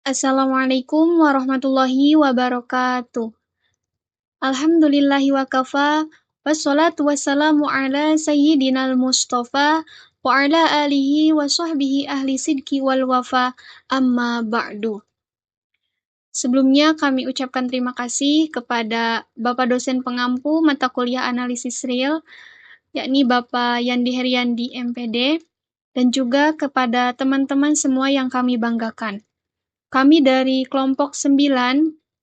Assalamualaikum warahmatullahi wabarakatuh. Alhamdulillahi wa kafa, wassalatu wassalamu ala sayyidinal mustafa, wa ala alihi wa sahbihi ahli sidki wal wafa, amma ba'du. Sebelumnya kami ucapkan terima kasih kepada Bapak dosen pengampu mata kuliah analisis real, yakni Bapak Yandi Heriandi MPD, dan juga kepada teman-teman semua yang kami banggakan. Kami dari kelompok 9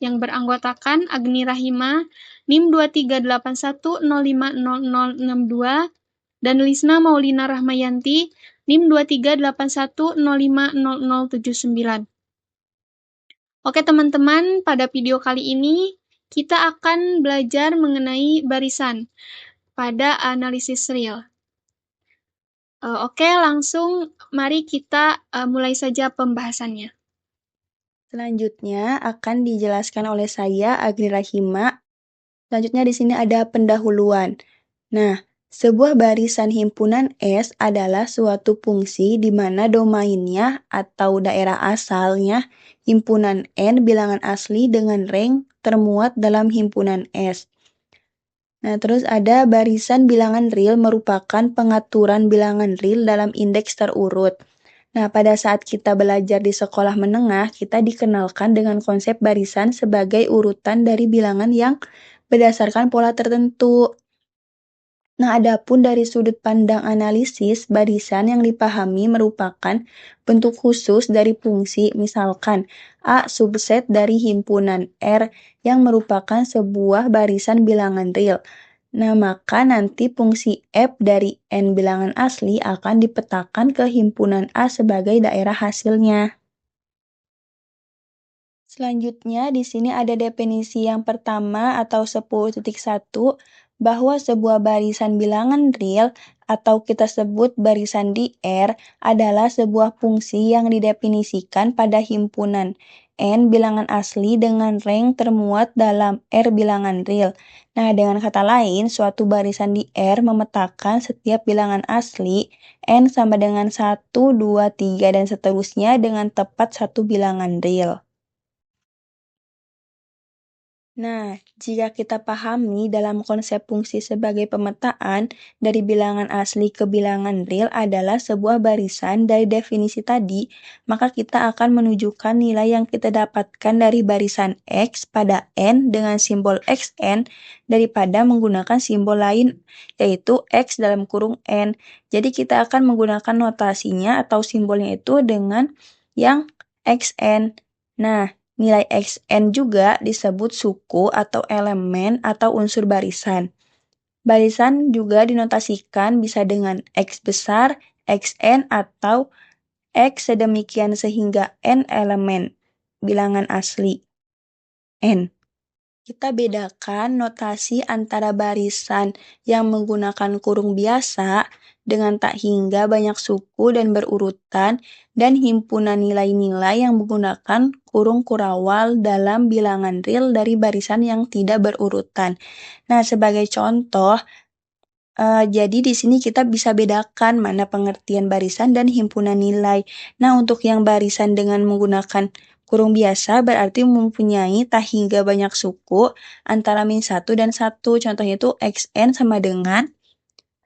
yang beranggotakan Agni Rahima, NIM 2381050062, dan Lisna Maulina Rahmayanti, NIM 2381050079. Oke teman-teman, pada video kali ini kita akan belajar mengenai barisan pada analisis real. Oke, langsung mari kita mulai saja pembahasannya. Selanjutnya akan dijelaskan oleh saya, Agni Rahima. Selanjutnya di sini ada pendahuluan. Nah, sebuah barisan himpunan S adalah suatu fungsi di mana domainnya atau daerah asalnya himpunan N bilangan asli dengan rank termuat dalam himpunan S. Nah, terus ada barisan bilangan real merupakan pengaturan bilangan real dalam indeks terurut. Nah, pada saat kita belajar di sekolah menengah, kita dikenalkan dengan konsep barisan sebagai urutan dari bilangan yang berdasarkan pola tertentu. Nah, adapun dari sudut pandang analisis, barisan yang dipahami merupakan bentuk khusus dari fungsi, misalkan A subset dari himpunan R yang merupakan sebuah barisan bilangan real. Nah, maka nanti fungsi F dari N bilangan asli akan dipetakan ke himpunan A sebagai daerah hasilnya. Selanjutnya, di sini ada definisi yang pertama atau 10.1, bahwa sebuah barisan bilangan real atau kita sebut barisan di R adalah sebuah fungsi yang didefinisikan pada himpunan N bilangan asli dengan rank termuat dalam R bilangan real. Nah, dengan kata lain, suatu barisan di R memetakan setiap bilangan asli N sama dengan 1, 2, 3, dan seterusnya dengan tepat satu bilangan real. Nah, jika kita pahami dalam konsep fungsi sebagai pemetaan dari bilangan asli ke bilangan real adalah sebuah barisan dari definisi tadi, maka kita akan menunjukkan nilai yang kita dapatkan dari barisan X pada N dengan simbol XN daripada menggunakan simbol lain, yaitu X dalam kurung N. Jadi kita akan menggunakan notasinya atau simbolnya itu dengan yang XN. Nah, nilai Xn juga disebut suku atau elemen atau unsur barisan. Barisan juga dinotasikan bisa dengan X besar, Xn, atau X sedemikian sehingga N elemen bilangan asli N. Kita bedakan notasi antara barisan yang menggunakan kurung biasa dengan tak hingga banyak suku dan berurutan, dan himpunan nilai-nilai yang menggunakan kurung kurawal dalam bilangan real dari barisan yang tidak berurutan. Nah, sebagai contoh, jadi di sini kita bisa bedakan mana pengertian barisan dan himpunan nilai. Nah, untuk yang barisan dengan menggunakan kurung biasa berarti mempunyai tak hingga banyak suku antara -1 dan 1. Contohnya itu Xn sama dengan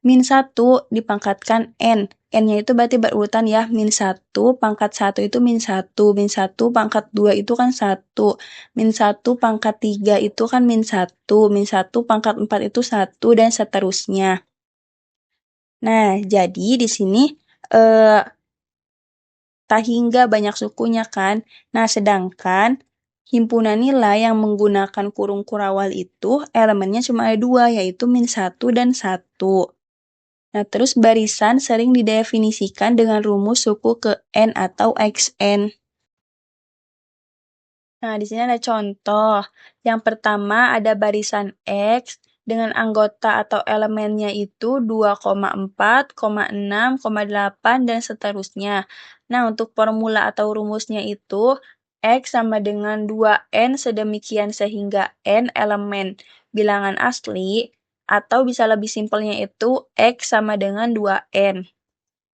-1 dipangkatkan N. N-nya itu berarti berurutan ya, -1 pangkat 1 itu -1, -1 pangkat 2 itu kan 1, -1 pangkat 3 itu kan -1, -1 pangkat 4 itu 1, dan seterusnya. Nah, jadi di sini tak hingga banyak sukunya kan. Nah, sedangkan himpunan nilai yang menggunakan kurung kurawal itu elemennya cuma ada 2, yaitu -1 dan 1. Nah, terus barisan sering didefinisikan dengan rumus suku ke N atau Xn. Nah, di sini ada contoh. Yang pertama ada barisan X dengan anggota atau elemennya itu 2,4, 6, 8, dan seterusnya. Nah, untuk formula atau rumusnya itu X sama dengan 2N sedemikian sehingga N elemen bilangan asli, atau bisa lebih simpelnya itu X sama dengan 2N.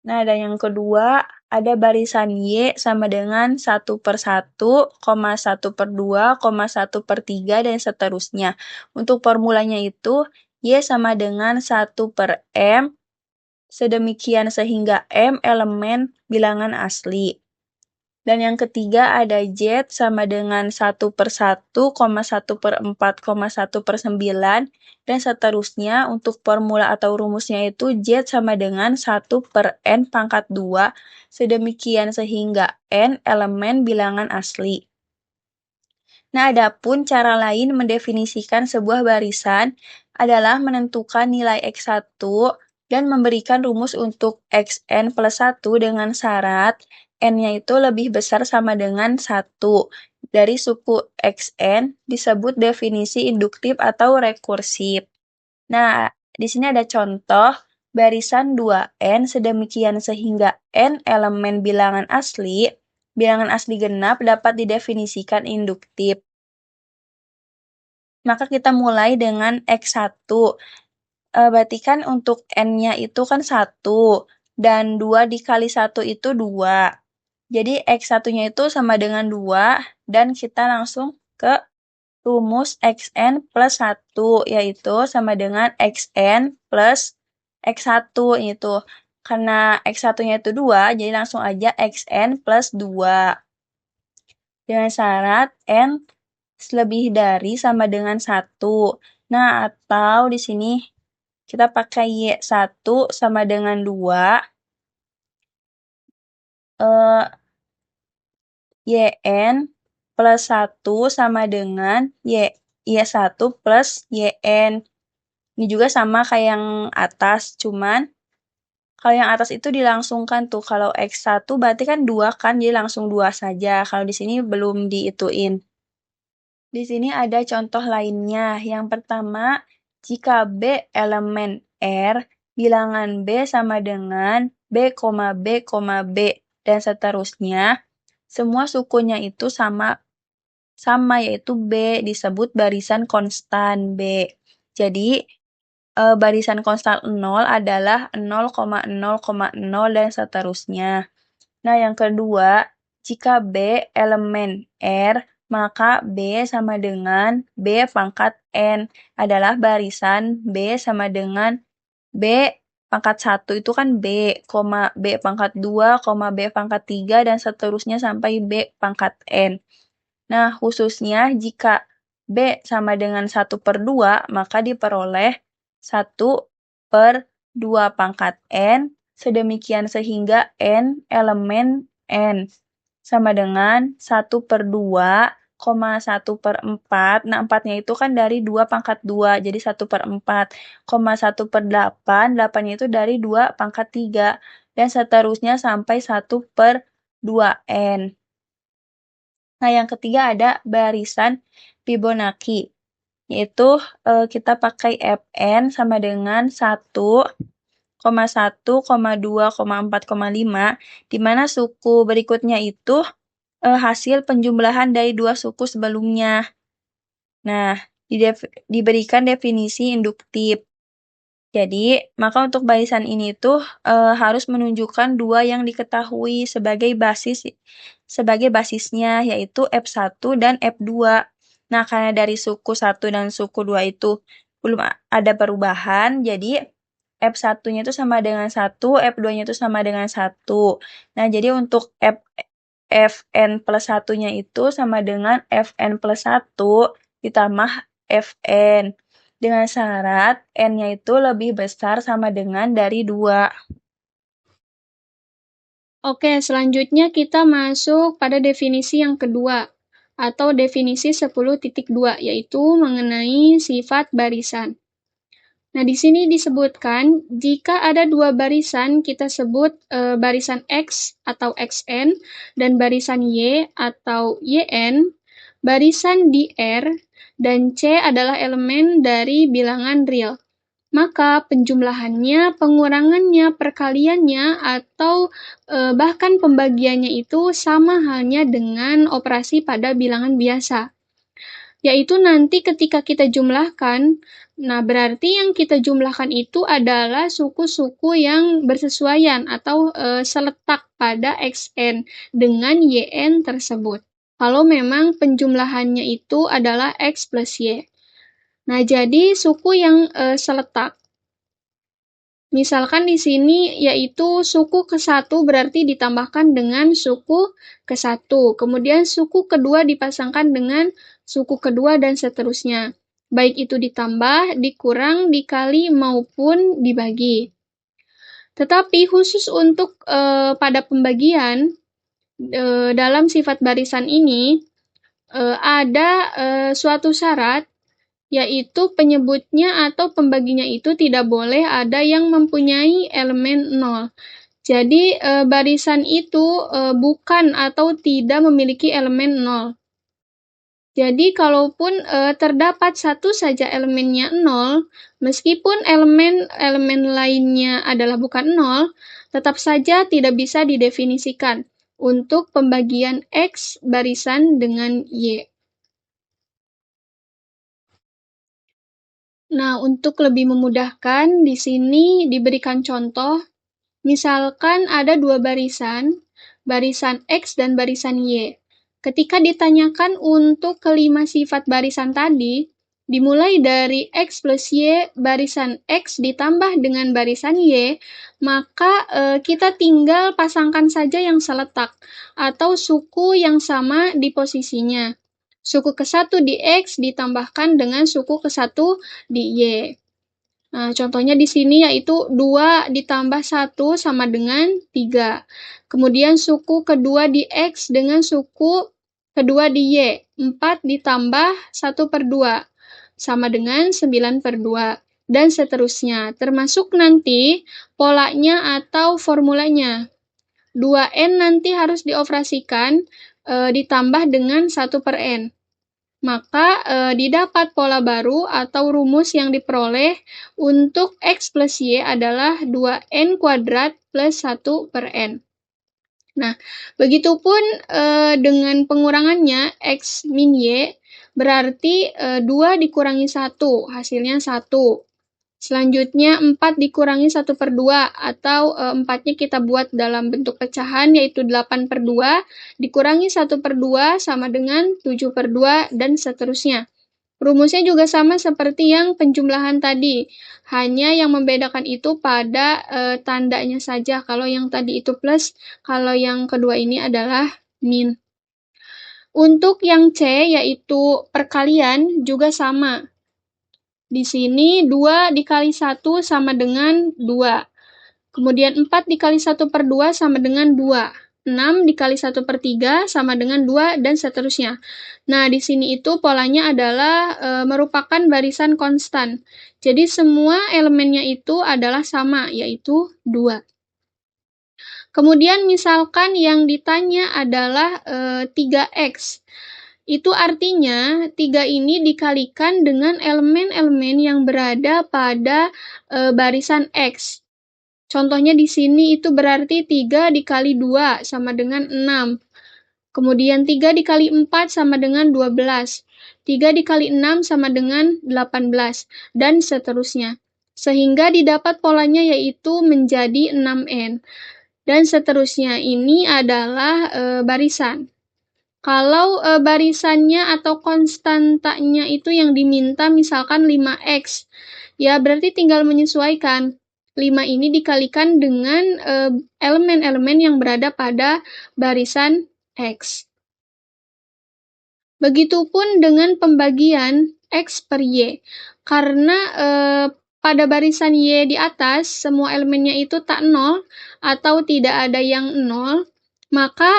Nah, dan yang kedua ada barisan Y sama dengan 1 per 1, 1 per 2, 1 per 3, dan seterusnya. Untuk formulanya itu, Y sama dengan 1 per M, sedemikian sehingga M elemen bilangan asli. Dan yang ketiga ada Z sama dengan 1 per 1, 1 per 4, 1 per 9, dan seterusnya. Untuk formula atau rumusnya itu Z sama dengan 1 per N pangkat 2, sedemikian sehingga N elemen bilangan asli. Nah, adapun cara lain mendefinisikan sebuah barisan adalah menentukan nilai X1 dan memberikan rumus untuk Xn plus 1 dengan syarat N-nya itu lebih besar sama dengan 1. Dari suku Xn disebut definisi induktif atau rekursif. Nah, di sini ada contoh barisan 2N sedemikian sehingga N elemen bilangan asli genap dapat didefinisikan induktif. Maka kita mulai dengan X1. Berarti kan untuk N-nya itu kan 1, dan 2 dikali 1 itu 2. Jadi X1-nya itu sama dengan 2, dan kita langsung ke rumus Xn plus 1, yaitu sama dengan Xn plus X1 itu. Karena X1-nya itu 2, jadi langsung aja Xn plus 2. Dengan syarat N lebih dari sama dengan 1. Nah, atau di sini kita pakai Y1 sama dengan 2. YN plus 1 sama dengan Y1 plus YN. Ini juga sama kayak yang atas, cuman kalau yang atas itu dilangsungkan tuh. Kalau X1 berarti kan 2 kan, jadi langsung 2 saja. Kalau di sini belum diituin. Di sini ada contoh lainnya. Yang pertama, jika B elemen R, bilangan B sama dengan B, B, B, dan seterusnya, semua sukunya itu sama yaitu B, disebut barisan konstan B. Jadi, barisan konstan 0 adalah 0,0,0 dan seterusnya. Nah, yang kedua, jika B elemen R, maka B sama dengan B pangkat N adalah barisan B sama dengan B pangkat 1 itu kan B, B pangkat 2, B pangkat 3, dan seterusnya sampai B pangkat N. Nah, khususnya jika B sama dengan 1 per 2, maka diperoleh 1 per 2 pangkat N, sedemikian sehingga N elemen N sama dengan 1 per 2, 1 per 4. Nah, 4-nya itu kan dari 2 pangkat 2, jadi 1 per 4, 1 per 8, 8-nya itu dari 2 pangkat 3, dan seterusnya sampai 1 per 2N. Nah, yang ketiga ada barisan Fibonacci, yaitu kita pakai Fn sama dengan 1, 1, 2, 4, 5, di mana suku berikutnya itu hasil penjumlahan dari dua suku sebelumnya. Nah, diberikan definisi induktif. Jadi, maka untuk barisan ini tuh harus menunjukkan dua yang diketahui sebagai basisnya, yaitu F1 dan F2. Nah, karena dari suku 1 dan suku 2 itu belum ada perubahan, jadi F1-nya itu sama dengan 1, F2-nya itu sama dengan 1. Nah, jadi untuk Fn plus 1-nya itu sama dengan Fn plus 1 ditambah Fn. Dengan syarat N-nya itu lebih besar sama dengan dari 2. Oke, selanjutnya kita masuk pada definisi yang kedua, atau definisi 10.2, yaitu mengenai sifat barisan. Nah, di sini disebutkan, jika ada dua barisan, kita sebut barisan X atau Xn, dan barisan Y atau Yn, barisan di R, dan C adalah elemen dari bilangan real. Maka penjumlahannya, pengurangannya, perkaliannya, atau bahkan pembagiannya itu sama halnya dengan operasi pada bilangan biasa. yaitu nanti ketika kita jumlahkan, nah berarti yang kita jumlahkan itu adalah suku-suku yang bersesuaian atau seletak pada xn dengan yn tersebut. Kalau memang penjumlahannya itu adalah x plus y. Nah, jadi suku yang seletak. Misalkan di sini yaitu suku ke-1 berarti ditambahkan dengan suku ke-1. Kemudian suku kedua dipasangkan dengan suku kedua dan seterusnya. Baik itu ditambah, dikurang, dikali, maupun dibagi. Tetapi khusus untuk pada pembagian, dalam sifat barisan ini, ada suatu syarat, yaitu penyebutnya atau pembaginya itu tidak boleh ada yang mempunyai elemen 0. Jadi, barisan itu bukan atau tidak memiliki elemen 0. Jadi, kalaupun terdapat satu saja elemennya 0, meskipun elemen lainnya adalah bukan 0, tetap saja tidak bisa didefinisikan untuk pembagian X barisan dengan Y. Nah, untuk lebih memudahkan, di sini diberikan contoh, misalkan ada dua barisan X dan barisan Y. Ketika ditanyakan untuk kelima sifat barisan tadi, dimulai dari X plus Y, barisan X ditambah dengan barisan Y, maka kita tinggal pasangkan saja yang seletak, atau suku yang sama di posisinya. Suku ke-1 di X ditambahkan dengan suku ke-1 di Y. Nah, contohnya di sini yaitu 2 ditambah 1 sama dengan 3. Kemudian suku kedua di X dengan suku kedua di Y. 4 ditambah 1/2 sama dengan 9/2. Dan seterusnya. Termasuk nanti polanya atau formulanya. 2N nanti harus dioperasikan ditambah dengan 1/N. Maka didapat pola baru atau rumus yang diperoleh untuk X plus Y adalah 2N kuadrat plus 1/N. Nah, begitupun dengan pengurangannya X min Y, berarti 2 dikurangi 1, hasilnya 1. Selanjutnya 4 dikurangi 1/2 atau 4-nya kita buat dalam bentuk pecahan yaitu 8/2 dikurangi 1/2 sama dengan 7/2 dan seterusnya. Rumusnya juga sama seperti yang penjumlahan tadi, hanya yang membedakan itu pada tandanya saja. Kalau yang tadi itu plus, kalau yang kedua ini adalah min. Untuk yang C yaitu perkalian juga sama. Di sini 2 dikali 1 sama dengan 2. Kemudian 4 dikali 1/2 sama dengan 2. 6 dikali 1/3 sama dengan 2, dan seterusnya. Nah, di sini itu polanya adalah merupakan barisan konstan. Jadi, semua elemennya itu adalah sama, yaitu 2. Kemudian, misalkan yang ditanya adalah 3X. Itu artinya 3 ini dikalikan dengan elemen-elemen yang berada pada barisan X. Contohnya di sini itu berarti 3 dikali 2 sama dengan 6. Kemudian 3 dikali 4 sama dengan 12. 3 dikali 6 sama dengan 18. Dan seterusnya. Sehingga didapat polanya yaitu menjadi 6N. Dan seterusnya. Ini adalah barisan. Kalau barisannya atau konstantanya itu yang diminta misalkan 5X, ya berarti tinggal menyesuaikan. 5 ini dikalikan dengan elemen-elemen yang berada pada barisan X. Begitupun dengan pembagian X per Y. Karena pada barisan Y di atas, semua elemennya itu tak 0 atau tidak ada yang 0, maka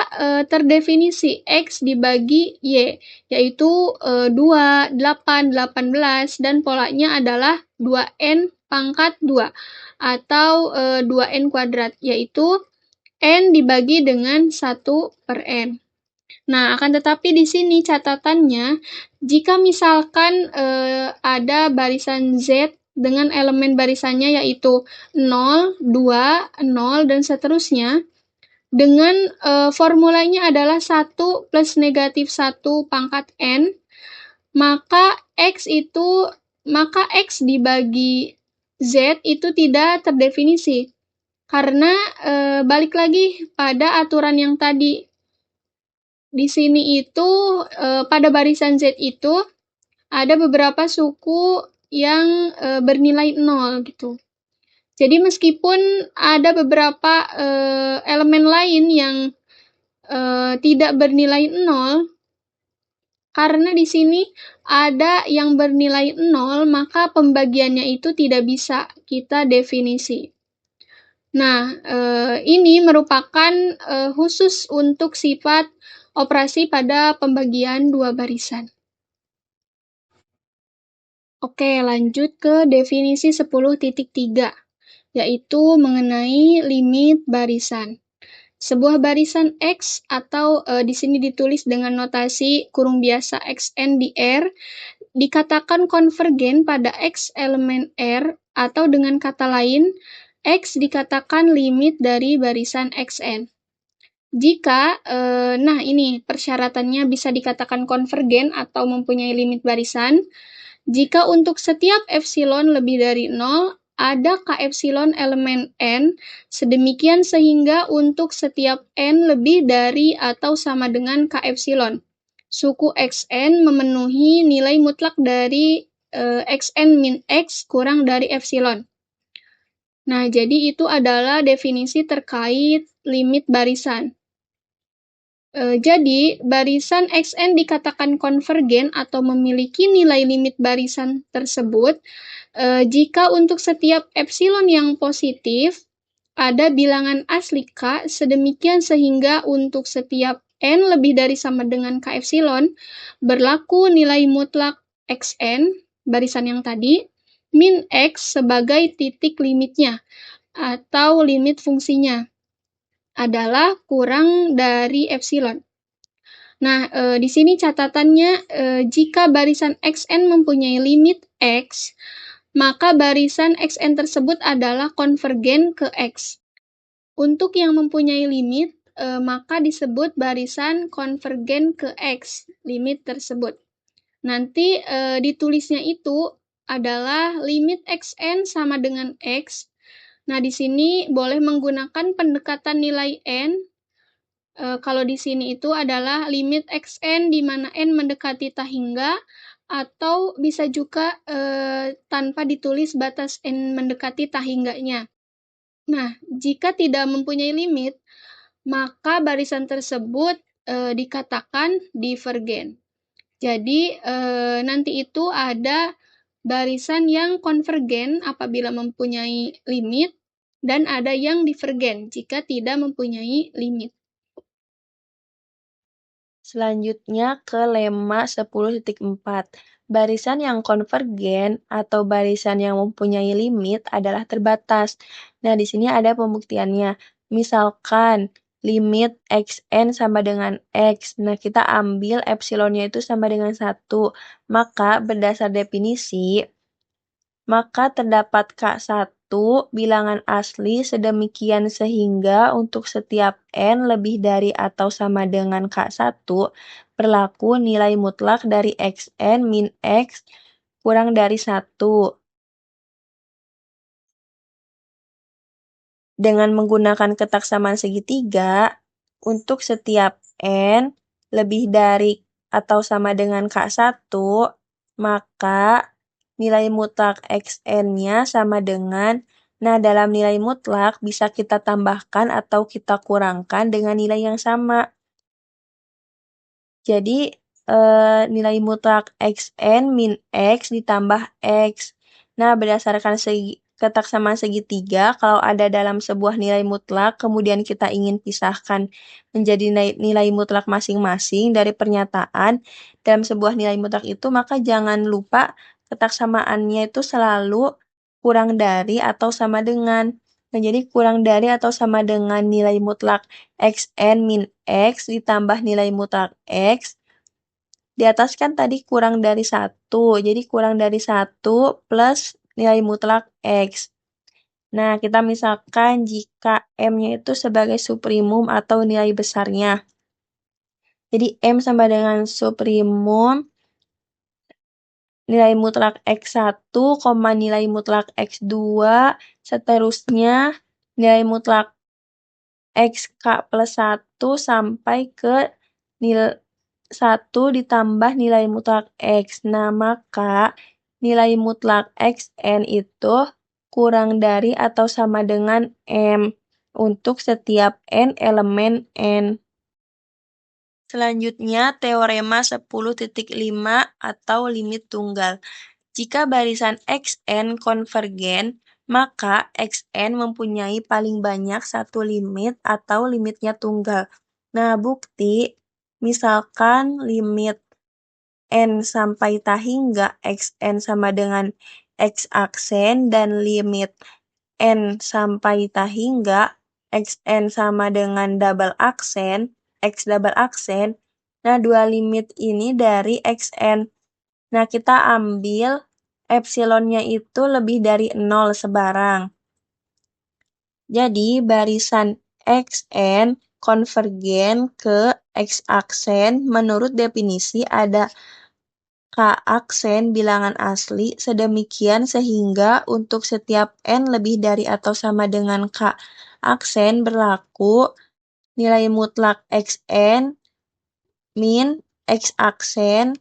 terdefinisi X dibagi Y, yaitu 2, 8, 18, dan polanya adalah 2N pangkat 2, atau 2N kuadrat, yaitu N dibagi dengan 1/N. Nah, akan tetapi di sini catatannya, jika misalkan ada barisan Z dengan elemen barisannya yaitu 0, 2, 0, dan seterusnya, dengan formulanya adalah 1 plus negatif 1 pangkat N, maka X dibagi Z itu tidak terdefinisi. Karena balik lagi pada aturan yang tadi. Di sini itu pada barisan Z itu ada beberapa suku yang bernilai 0 gitu. Jadi meskipun ada beberapa elemen lain yang tidak bernilai 0, karena di sini ada yang bernilai 0, maka pembagiannya itu tidak bisa kita definisi. Nah, ini merupakan khusus untuk sifat operasi pada pembagian dua barisan. Oke, lanjut ke definisi 10.3, yaitu mengenai limit barisan. Sebuah barisan X atau di sini ditulis dengan notasi kurung biasa XN di R, dikatakan konvergen pada X elemen R, atau dengan kata lain, X dikatakan limit dari barisan XN. Jika, nah ini persyaratannya bisa dikatakan konvergen atau mempunyai limit barisan, jika untuk setiap epsilon lebih dari 0, ada K epsilon elemen N, sedemikian sehingga untuk setiap N lebih dari atau sama dengan K epsilon, suku Xn memenuhi nilai mutlak dari Xn min X kurang dari epsilon. Nah, jadi itu adalah definisi terkait limit barisan. Jadi, barisan Xn dikatakan konvergen atau memiliki nilai limit barisan tersebut jika untuk setiap epsilon yang positif ada bilangan asli K sedemikian sehingga untuk setiap N lebih dari sama dengan K epsilon berlaku nilai mutlak Xn, barisan yang tadi, min X sebagai titik limitnya atau limit fungsinya adalah kurang dari epsilon. Nah, di sini catatannya, jika barisan Xn mempunyai limit X, maka barisan Xn tersebut adalah konvergen ke X. Untuk yang mempunyai limit, maka disebut barisan konvergen ke X, limit tersebut. Nanti ditulisnya itu adalah limit Xn sama dengan X. Nah, di sini boleh menggunakan pendekatan nilai N. Kalau di sini itu adalah limit Xn di mana N mendekati tak hingga, atau bisa juga tanpa ditulis batas N mendekati tak hingganya. Nah, jika tidak mempunyai limit, maka barisan tersebut dikatakan divergen. Jadi, nanti itu ada barisan yang konvergen apabila mempunyai limit, dan ada yang divergen jika tidak mempunyai limit. Selanjutnya ke lemma 10.4. Barisan yang konvergen atau barisan yang mempunyai limit adalah terbatas. Nah, di sini ada pembuktiannya. Misalkan limit Xn sama dengan X. Nah, kita ambil epsilonnya itu sama dengan 1. Maka berdasar definisi, maka terdapat K1 bilangan asli sedemikian sehingga untuk setiap N lebih dari atau sama dengan K1 berlaku nilai mutlak dari Xn min X kurang dari 1. Dengan menggunakan ketaksamaan segitiga, untuk setiap N lebih dari atau sama dengan K1, maka nilai mutlak Xn-nya sama dengan, nah dalam nilai mutlak bisa kita tambahkan atau kita kurangkan dengan nilai yang sama. Jadi nilai mutlak Xn min X ditambah X. Nah, berdasarkan ketaksamaan segitiga, kalau ada dalam sebuah nilai mutlak, kemudian kita ingin pisahkan menjadi nilai mutlak masing-masing dari pernyataan dalam sebuah nilai mutlak itu, maka jangan lupa ketaksamaannya itu selalu kurang dari atau sama dengan. Nah, jadi kurang dari atau sama dengan nilai mutlak Xn min X ditambah nilai mutlak X. Di atas kan tadi kurang dari 1, jadi kurang dari 1 plus nilai mutlak X. Nah, kita misalkan jika M-nya itu sebagai suprimum atau nilai besarnya. Jadi M sama dengan suprimum nilai mutlak X1, nilai mutlak X2, seterusnya nilai mutlak XK plus 1 sampai ke nilai 1 ditambah nilai mutlak X. Nah, maka nilai mutlak Xn itu kurang dari atau sama dengan M untuk setiap N elemen N. Selanjutnya, teorema 10.5 atau limit tunggal. Jika barisan Xn konvergen, maka Xn mempunyai paling banyak satu limit atau limitnya tunggal. Nah, bukti, misalkan limit N sampai ta hingga Xn sama dengan X aksen dan limit N sampai ta hingga Xn sama dengan double aksen, X double aksen. Nah, dua limit ini dari Xn. Nah, kita ambil epsilonnya itu lebih dari 0 sebarang. Jadi, barisan Xn konvergen ke X aksen menurut definisi ada K aksen bilangan asli sedemikian sehingga untuk setiap N lebih dari atau sama dengan K aksen berlaku nilai mutlak Xn min X aksen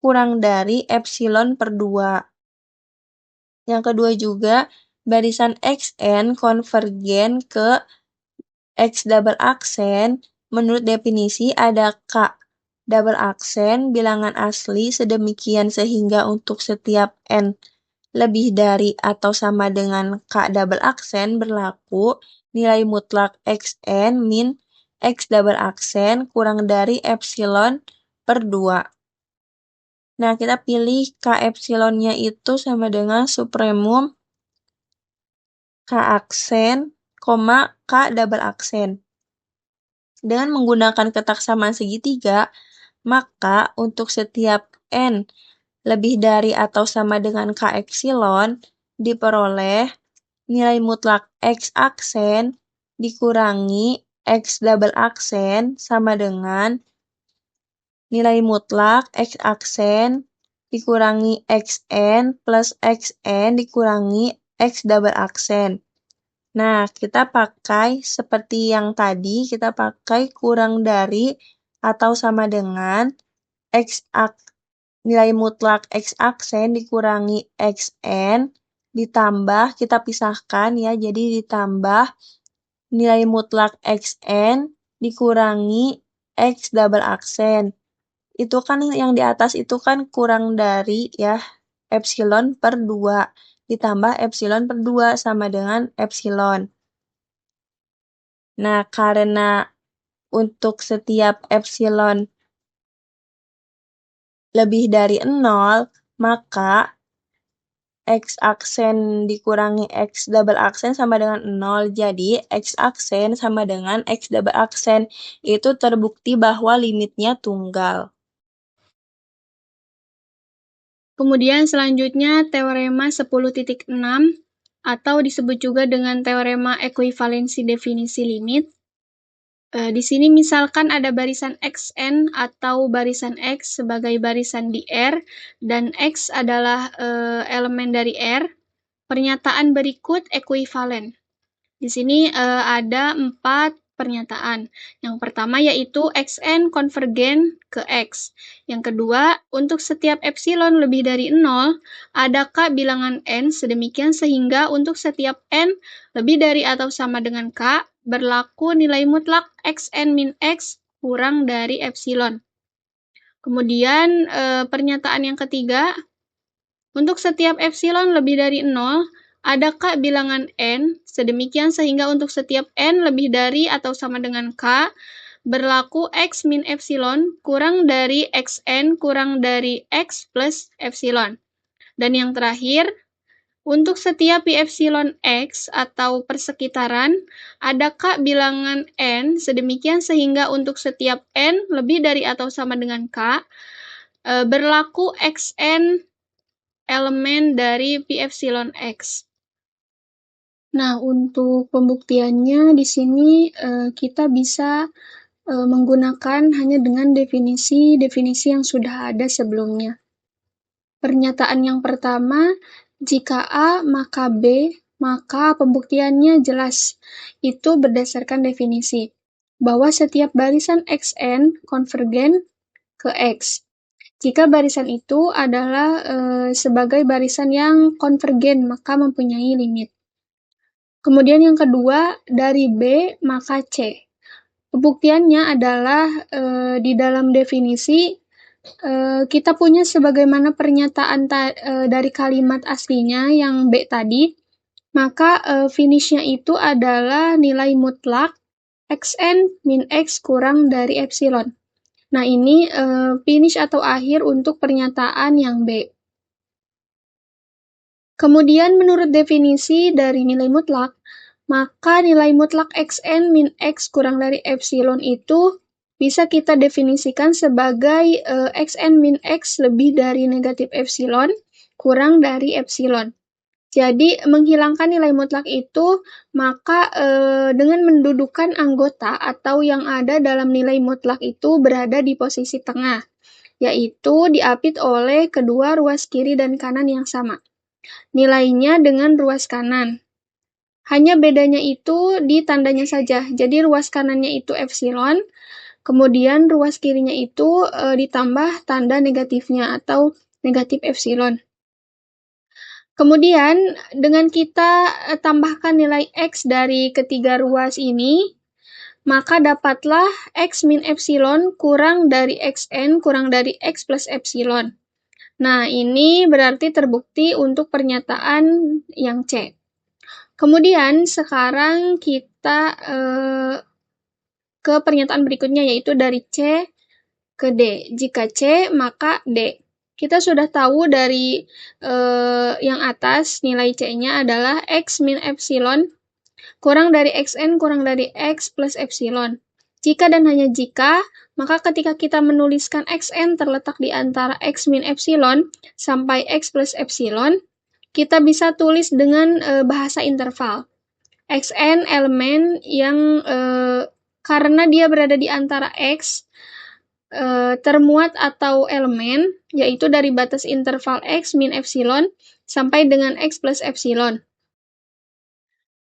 kurang dari epsilon per 2. Yang kedua juga, barisan Xn konvergen ke X double aksen menurut definisi ada K double aksen bilangan asli sedemikian sehingga untuk setiap N lebih dari atau sama dengan K double aksen berlaku nilai mutlak Xn min X double aksen kurang dari epsilon per 2. Nah, kita pilih K epsilonnya itu sama dengan supremum K aksen, K double aksen. Dengan menggunakan ketaksamaan segitiga, maka untuk setiap N lebih dari atau sama dengan K epsilon, diperoleh nilai mutlak X aksen dikurangi X double aksen sama dengan nilai mutlak X aksen dikurangi Xn plus Xn dikurangi X double aksen. Nah, kita pakai seperti yang tadi, kita pakai kurang dari atau sama dengan nilai mutlak X aksen dikurangi Xn ditambah, kita pisahkan ya, jadi ditambah nilai mutlak Xn dikurangi X double aksen. Itu kan yang di atas itu kan kurang dari ya epsilon per 2 ditambah epsilon per 2 sama dengan epsilon. Nah, karena untuk setiap epsilon lebih dari 0, maka X aksen dikurangi X double aksen sama dengan 0. Jadi, X aksen sama dengan X double aksen. Itu terbukti bahwa limitnya tunggal. Kemudian selanjutnya teorema 10.6 atau disebut juga dengan teorema ekuivalensi definisi limit. Di sini misalkan ada barisan Xn atau barisan X sebagai barisan di R dan X adalah elemen dari R. Pernyataan berikut ekuivalen. Di sini ada 4 pernyataan. Yang pertama yaitu Xn konvergen ke X. Yang kedua, untuk setiap epsilon lebih dari 0, adakah bilangan N sedemikian sehingga untuk setiap N lebih dari atau sama dengan K, berlaku nilai mutlak Xn min X kurang dari epsilon. Kemudian pernyataan yang ketiga, untuk setiap epsilon lebih dari 0, adakah bilangan N sedemikian sehingga untuk setiap N lebih dari atau sama dengan K, berlaku X min epsilon kurang dari Xn kurang dari X plus epsilon. Dan yang terakhir, untuk setiap pi epsilon X atau persekitaran, adakah bilangan N sedemikian sehingga untuk setiap N lebih dari atau sama dengan K, berlaku Xn elemen dari pi epsilon X. Nah, untuk pembuktiannya di sini kita bisa menggunakan hanya dengan definisi-definisi yang sudah ada sebelumnya. pernyataan yang pertama, jika A maka B, maka pembuktiannya jelas. Itu berdasarkan definisi bahwa setiap barisan Xn konvergen ke X. Jika barisan itu adalah sebagai barisan yang konvergen, maka mempunyai limit. Kemudian yang kedua, dari B maka C. Pembuktiannya adalah di dalam definisi kita punya sebagaimana pernyataan dari kalimat aslinya yang B tadi, maka finishnya itu adalah nilai mutlak Xn min X kurang dari epsilon. Nah, ini finish atau akhir untuk pernyataan yang B. Kemudian menurut definisi dari nilai mutlak, maka nilai mutlak Xn min X kurang dari epsilon itu bisa kita definisikan sebagai Xn min X lebih dari negatif epsilon kurang dari epsilon. Jadi menghilangkan nilai mutlak itu, maka dengan mendudukan anggota atau yang ada dalam nilai mutlak itu berada di posisi tengah, yaitu diapit oleh kedua ruas kiri dan kanan yang sama. Nilainya dengan ruas kanan. Hanya bedanya itu di tandanya saja. Jadi ruas kanannya itu epsilon, kemudian ruas kirinya itu ditambah tanda negatifnya atau negatif epsilon. Kemudian dengan kita tambahkan nilai X dari ketiga ruas ini, maka dapatlah X min epsilon kurang dari Xn kurang dari X plus epsilon. Nah, ini berarti terbukti untuk pernyataan yang C. Kemudian sekarang kita ke pernyataan berikutnya, yaitu dari C ke D. Jika C, maka D. Kita sudah tahu dari yang atas, nilai C-nya adalah X min epsilon kurang dari Xn kurang dari X plus epsilon. Jika dan hanya jika, maka ketika kita menuliskan Xn terletak di antara X min epsilon sampai X plus epsilon, kita bisa tulis dengan bahasa interval. Xn elemen yang karena dia berada di antara X, termuat atau elemen, yaitu dari batas interval X min epsilon sampai dengan X plus epsilon.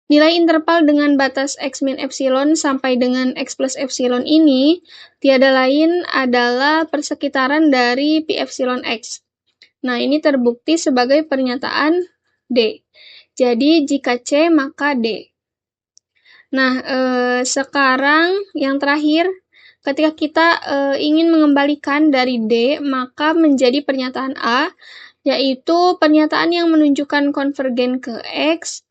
Nilai interval dengan batas X min epsilon sampai dengan X plus epsilon ini tiada lain adalah persekitaran dari pi epsilon X. Nah, ini terbukti sebagai pernyataan D. Jadi, jika C, maka D. Nah, sekarang yang terakhir, ketika kita ingin mengembalikan dari D, maka menjadi pernyataan A, yaitu pernyataan yang menunjukkan konvergen ke X,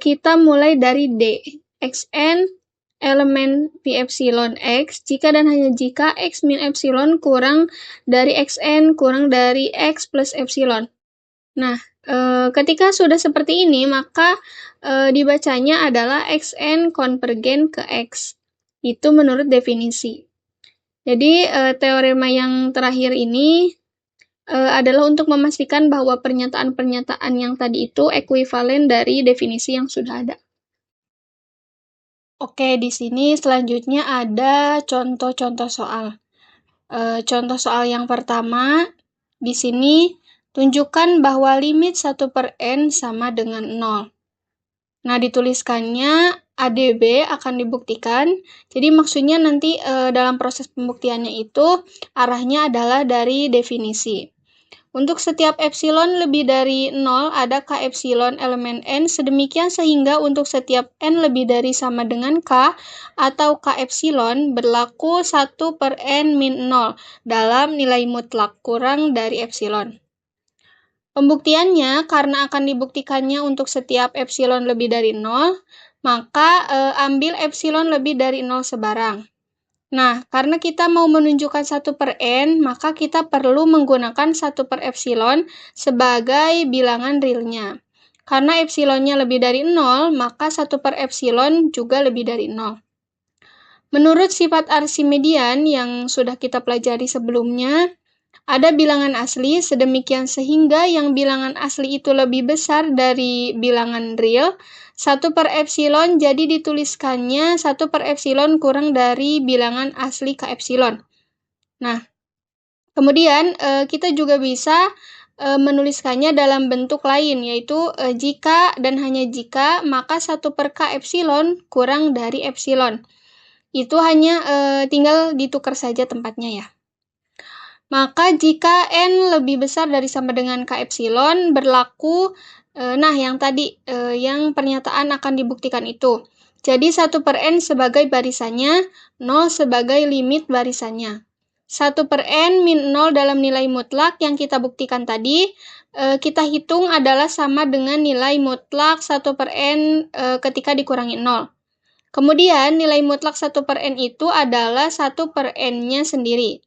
kita mulai dari D. Xn elemen pi epsilon X, jika dan hanya jika X min epsilon kurang dari Xn kurang dari X plus epsilon. Nah, ketika sudah seperti ini, maka dibacanya adalah Xn konvergen ke X. Itu menurut definisi. Jadi, teorema yang terakhir ini adalah untuk memastikan bahwa pernyataan-pernyataan yang tadi itu ekuivalen dari definisi yang sudah ada. Oke, di sini selanjutnya ada contoh-contoh soal. Contoh soal yang pertama, di sini tunjukkan bahwa limit 1/n sama dengan 0. Nah, dituliskannya ADB akan dibuktikan. Jadi maksudnya nanti dalam proses pembuktiannya itu arahnya adalah dari definisi. Untuk setiap epsilon lebih dari 0, ada K epsilon elemen N, sedemikian sehingga untuk setiap N lebih dari sama dengan K atau K epsilon berlaku 1/n min 0 dalam nilai mutlak kurang dari epsilon. Pembuktiannya, karena akan dibuktikannya untuk setiap epsilon lebih dari 0, maka ambil epsilon lebih dari 0 sebarang. Nah, karena kita mau menunjukkan 1/n, maka kita perlu menggunakan 1/epsilon sebagai bilangan realnya. Karena epsilonnya lebih dari 0, maka 1/epsilon juga lebih dari 0. Menurut sifat Archimedean yang sudah kita pelajari sebelumnya, ada bilangan asli sedemikian sehingga yang bilangan asli itu lebih besar dari bilangan real, 1/epsilon, jadi dituliskannya 1/epsilon kurang dari bilangan asli K epsilon. Nah, kemudian kita juga bisa menuliskannya dalam bentuk lain, yaitu jika dan hanya jika, maka 1 per K epsilon kurang dari epsilon. Itu hanya tinggal ditukar saja tempatnya ya. Maka jika N lebih besar dari sama dengan K epsilon, berlaku, yang tadi, yang pernyataan akan dibuktikan itu. Jadi 1 per N sebagai barisannya, 0 sebagai limit barisannya. 1 per N min 0 dalam nilai mutlak yang kita buktikan tadi, kita hitung adalah sama dengan nilai mutlak 1 per N ketika dikurangi 0. Kemudian nilai mutlak 1 per N itu adalah 1 per N-nya sendiri.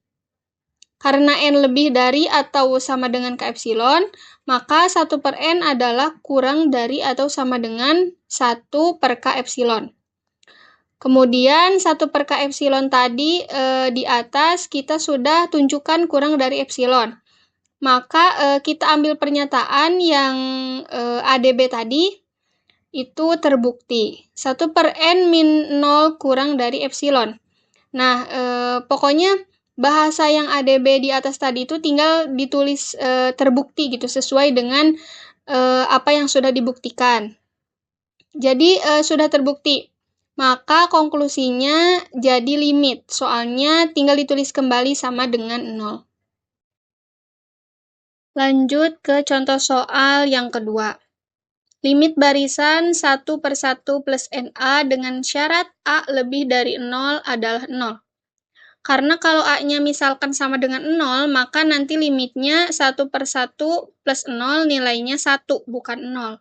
Karena N lebih dari atau sama dengan K epsilon, maka 1 per N adalah kurang dari atau sama dengan 1 per K epsilon. Kemudian 1 per K epsilon tadi di atas kita sudah tunjukkan kurang dari epsilon. Maka kita ambil pernyataan yang ADB tadi, itu terbukti. 1 per N min 0 kurang dari epsilon. Nah, pokoknya bahasa yang ADB di atas tadi itu tinggal ditulis terbukti gitu, sesuai dengan apa yang sudah dibuktikan. Jadi sudah terbukti. Maka konklusinya jadi limit, soalnya tinggal ditulis kembali sama dengan 0. Lanjut ke contoh soal yang kedua. Limit barisan 1 per 1 plus NA dengan syarat A lebih dari 0 adalah 0. Karena kalau A-nya misalkan sama dengan 0, maka nanti limitnya 1 per 1 plus 0 nilainya 1, bukan 0.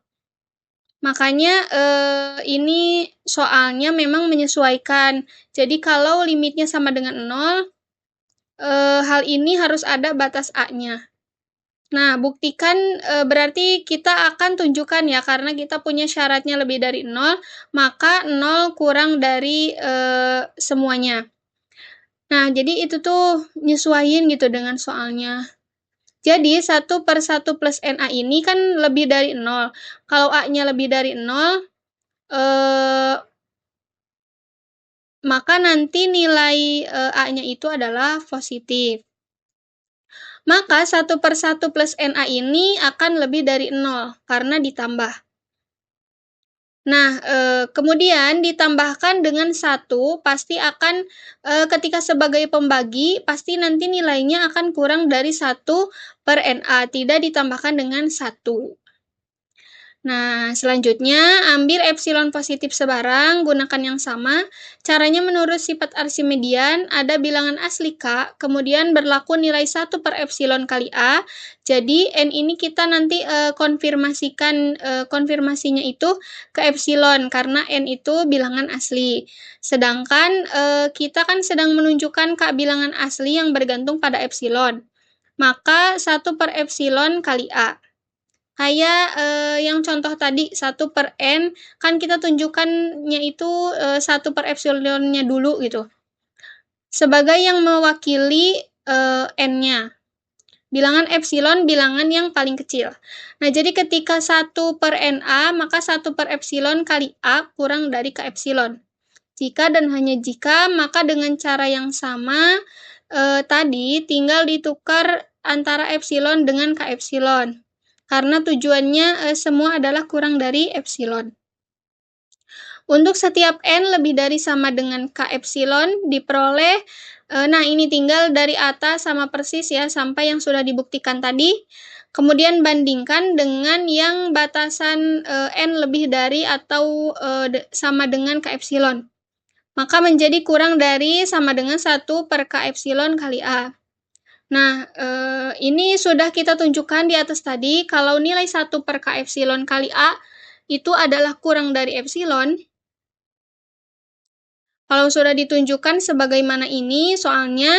Makanya ini soalnya memang menyesuaikan. Jadi kalau limitnya sama dengan 0, hal ini harus ada batas A-nya. Nah, buktikan berarti kita akan tunjukkan ya, karena kita punya syaratnya lebih dari 0, maka 0 kurang dari semuanya. Nah, jadi itu tuh nyesuaiin gitu dengan soalnya. Jadi 1 per 1 plus NA ini kan lebih dari 0. Kalau A-nya lebih dari 0, maka nanti nilai A-nya itu adalah positif. Maka 1 per 1 plus NA ini akan lebih dari 0 karena ditambah. Nah, kemudian ditambahkan dengan 1, pasti akan, ketika sebagai pembagi, pasti nanti nilainya akan kurang dari 1 per NA, tidak ditambahkan dengan 1. Nah, selanjutnya ambil epsilon positif sebarang, gunakan yang sama. Caranya menurut sifat Archimedean, ada bilangan asli K, kemudian berlaku nilai 1 per epsilon kali A. Jadi, N ini kita nanti konfirmasinya itu ke epsilon, karena N itu bilangan asli. Sedangkan kita kan sedang menunjukkan K bilangan asli yang bergantung pada epsilon. Maka 1 per epsilon kali A. Kayak yang contoh tadi 1 per N, kan kita tunjukkannya itu 1 per epsilonnya dulu gitu. Sebagai yang mewakili N-nya. Bilangan epsilon bilangan yang paling kecil. Nah, jadi ketika 1 per NA, maka 1 per epsilon kali A kurang dari K epsilon. Jika dan hanya jika, maka dengan cara yang sama tadi tinggal ditukar antara epsilon dengan K epsilon. Karena tujuannya semua adalah kurang dari epsilon. Untuk setiap N lebih dari sama dengan K epsilon diperoleh, nah ini tinggal dari atas sama persis ya, sampai yang sudah dibuktikan tadi. Kemudian bandingkan dengan yang batasan N lebih dari atau sama dengan K epsilon. Maka menjadi kurang dari sama dengan 1 per K epsilon kali A. Nah, ini sudah kita tunjukkan di atas tadi, kalau nilai 1 per K epsilon kali A itu adalah kurang dari epsilon. Kalau sudah ditunjukkan sebagaimana ini, soalnya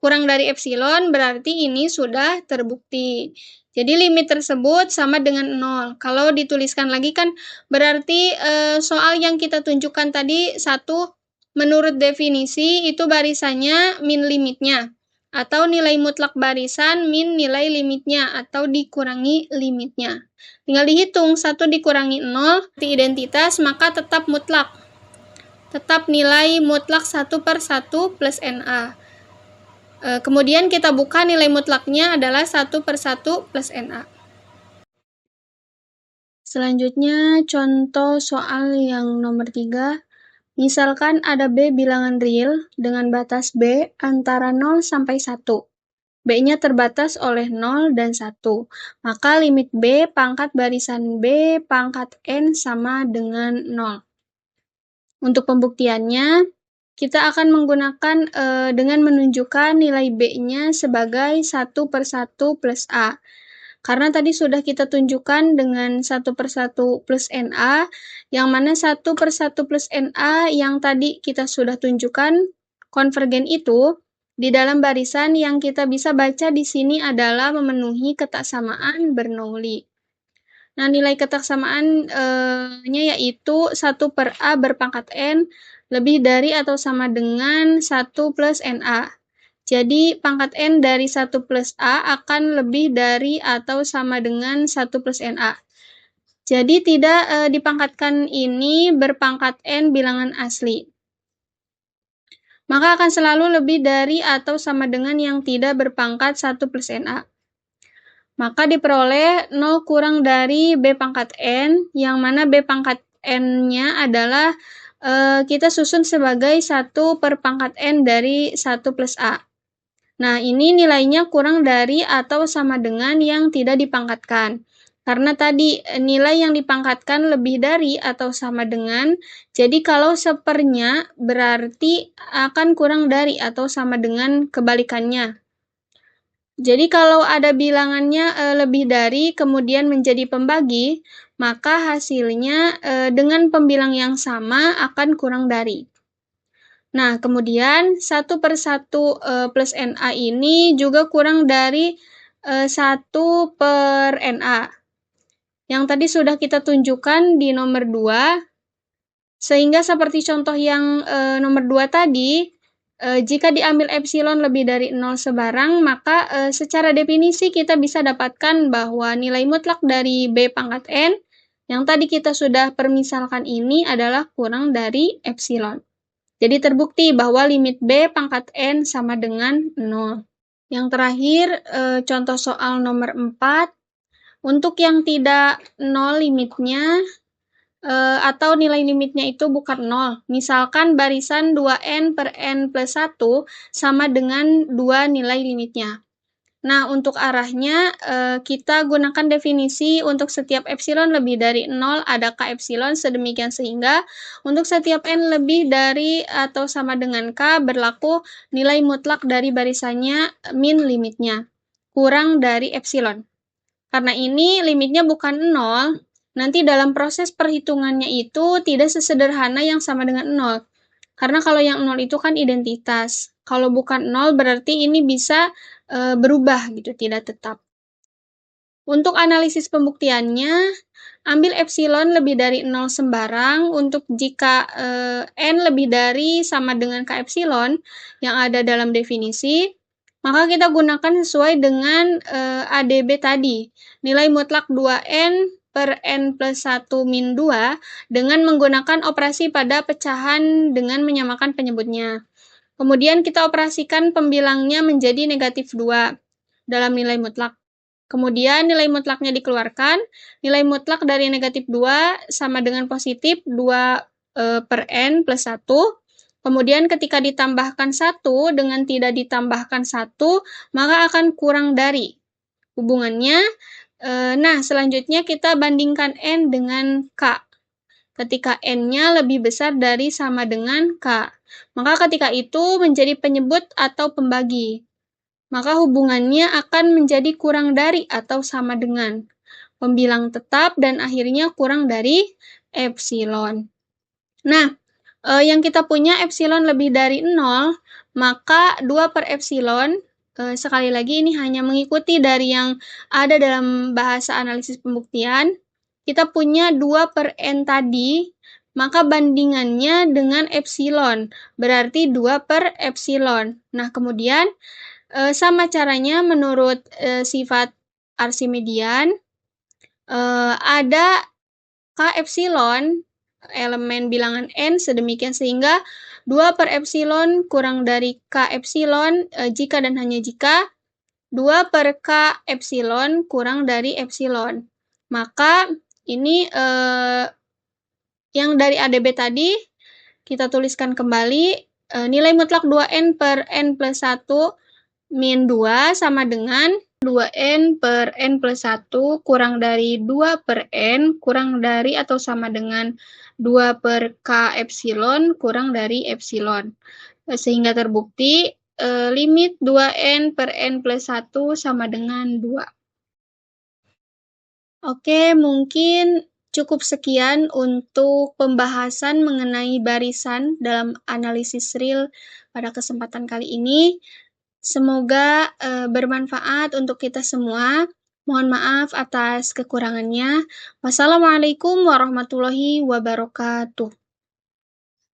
kurang dari epsilon berarti ini sudah terbukti. Jadi limit tersebut sama dengan 0. Kalau dituliskan lagi kan berarti soal yang kita tunjukkan tadi 1, menurut definisi itu barisannya min limitnya. Atau nilai mutlak barisan min nilai limitnya atau dikurangi limitnya. Tinggal dihitung 1 dikurangi 0, identitas maka tetap mutlak. Tetap nilai mutlak 1 per 1 plus NA. Kemudian kita buka nilai mutlaknya adalah 1/1 plus NA. Selanjutnya contoh soal yang nomor 3. Misalkan ada B bilangan real dengan batas B antara 0 sampai 1. B-nya terbatas oleh 0 dan 1. Maka limit B pangkat barisan B pangkat N sama dengan 0. Untuk pembuktiannya, kita akan menggunakan dengan menunjukkan nilai B-nya sebagai 1/1 plus A. Karena tadi sudah kita tunjukkan dengan 1/1 plus NA, yang mana 1/1 plus NA yang tadi kita sudah tunjukkan konvergen itu, di dalam barisan yang kita bisa baca di sini adalah memenuhi ketaksamaan Bernoulli. Nah, nilai ketaksamaan-nya yaitu 1/A berpangkat N lebih dari atau sama dengan 1 plus NA. Jadi, pangkat N dari 1 plus A akan lebih dari atau sama dengan 1 plus NA. Jadi, tidak dipangkatkan ini berpangkat N bilangan asli. Maka akan selalu lebih dari atau sama dengan yang tidak berpangkat 1 plus NA. Maka diperoleh 0 kurang dari B pangkat N, yang mana B pangkat N-nya adalah kita susun sebagai 1 per pangkat N dari 1 plus A. Nah, ini nilainya kurang dari atau sama dengan yang tidak dipangkatkan. Karena tadi nilai yang dipangkatkan lebih dari atau sama dengan, jadi kalau sepernya berarti akan kurang dari atau sama dengan kebalikannya. Jadi kalau ada bilangannya lebih dari kemudian menjadi pembagi, maka hasilnya dengan pembilang yang sama akan kurang dari. Nah, kemudian 1/1 plus NA ini juga kurang dari 1 per NA. Yang tadi sudah kita tunjukkan di nomor 2, sehingga seperti contoh yang nomor 2 tadi, jika diambil epsilon lebih dari 0 sebarang, maka secara definisi kita bisa dapatkan bahwa nilai mutlak dari B pangkat N yang tadi kita sudah permisalkan ini adalah kurang dari epsilon. Jadi terbukti bahwa limit B pangkat N sama dengan 0. Yang terakhir, contoh soal nomor 4. Untuk yang tidak 0 limitnya, atau nilai limitnya itu bukan 0. Misalkan barisan 2N per N plus 1 sama dengan 2 nilai limitnya. Nah, untuk arahnya, kita gunakan definisi untuk setiap epsilon lebih dari 0 ada K epsilon, sedemikian sehingga untuk setiap N lebih dari atau sama dengan K berlaku nilai mutlak dari barisannya min limitnya, kurang dari epsilon. Karena ini limitnya bukan 0, nanti dalam proses perhitungannya itu tidak sesederhana yang sama dengan 0. Karena kalau yang 0 itu kan identitas. Kalau bukan 0 berarti ini bisa berubah gitu, tidak tetap. Untuk analisis pembuktiannya, ambil epsilon lebih dari 0 sembarang untuk jika N lebih dari sama dengan K epsilon yang ada dalam definisi, maka kita gunakan sesuai dengan ADB tadi. Nilai mutlak 2N per N plus 1 min 2 dengan menggunakan operasi pada pecahan dengan menyamakan penyebutnya. Kemudian kita operasikan pembilangnya menjadi negatif 2 dalam nilai mutlak. Kemudian nilai mutlaknya dikeluarkan. Nilai mutlak dari negatif 2 sama dengan positif 2 per N plus 1. Kemudian ketika ditambahkan 1 dengan tidak ditambahkan 1, maka akan kurang dari. Hubungannya, nah selanjutnya kita bandingkan N dengan K. Ketika N-nya lebih besar dari sama dengan K, maka ketika itu menjadi penyebut atau pembagi. Maka hubungannya akan menjadi kurang dari atau sama dengan pembilang tetap dan akhirnya kurang dari epsilon. Nah, yang kita punya epsilon lebih dari 0, maka 2 per epsilon, sekali lagi ini hanya mengikuti dari yang ada dalam bahasa analisis pembuktian. Kita punya 2 per N tadi, maka bandingannya dengan epsilon, berarti 2 per epsilon. Nah, kemudian sama caranya menurut sifat Archimedean, ada K epsilon elemen bilangan n sedemikian sehingga 2 per epsilon kurang dari K epsilon jika dan hanya jika 2 per K epsilon kurang dari epsilon. Maka ini yang dari ADB tadi kita tuliskan kembali nilai mutlak 2n per n plus 1 min 2 sama dengan 2n per n plus 1 kurang dari 2 per n kurang dari atau sama dengan 2 per K epsilon kurang dari epsilon. Sehingga terbukti limit 2n per n plus 1 sama dengan 2. Oke, mungkin cukup sekian untuk pembahasan mengenai barisan dalam analisis real pada kesempatan kali ini. Semoga bermanfaat untuk kita semua. Mohon maaf atas kekurangannya. Wassalamualaikum warahmatullahi wabarakatuh.